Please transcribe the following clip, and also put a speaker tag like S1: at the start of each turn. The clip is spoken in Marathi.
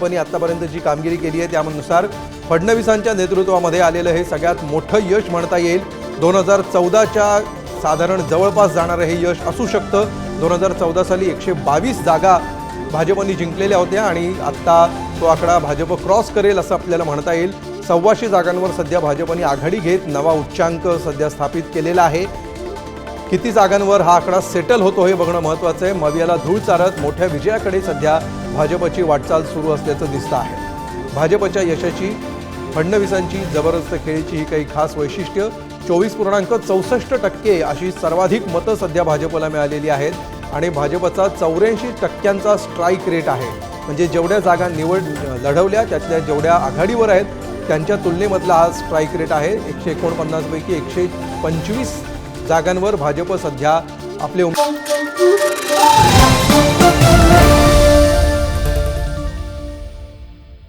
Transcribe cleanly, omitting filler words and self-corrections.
S1: पण आतापर्यंत जी कामगिरी केली आहे त्यानुसार फडणवीसांच्या नेतृत्वामध्ये आलेलं हे सगळ्यात मोठं यश म्हणता येईल। 2014च्या साधारण जवळपास जाणारं हे यश असू शकतं। 2014 साली 122 जागा भाजपने जिंकलेल्या होत्या आणि आता तो आकडा भाजप क्रॉस करेल असं आपल्याला म्हणता येईल। 125 जागांवर सध्या भाजपने आघाडी घेत नवा उच्चांक सध्या स्थापित केलेला आहे। किती जागांवर हा आकडा सेटल होतो हे बघणं महत्त्वाचं आहे। मवियाला धूळ चारत मोठ्या विजयाकडे सध्या भाजपची वाटचाल सुरू असल्याचं दिसतं आहे। भाजपच्या यशाची फडणवीसांची जबरदस्त खेळीची ही काही खास वैशिष्ट्य 24.64% अशी सर्वाधिक मतं सध्या भाजपला मिळालेली आहेत आणि भाजपचा 84% स्ट्राईक रेट आहे। म्हणजे जेवढ्या जागा लढवल्या त्यातल्या जेवढ्या आघाडीवर आहेत त्यांच्या तुलनेमधला हा स्ट्राईक रेट आहे। 149 पैकी 125 जागांवर भाजप सध्या आपले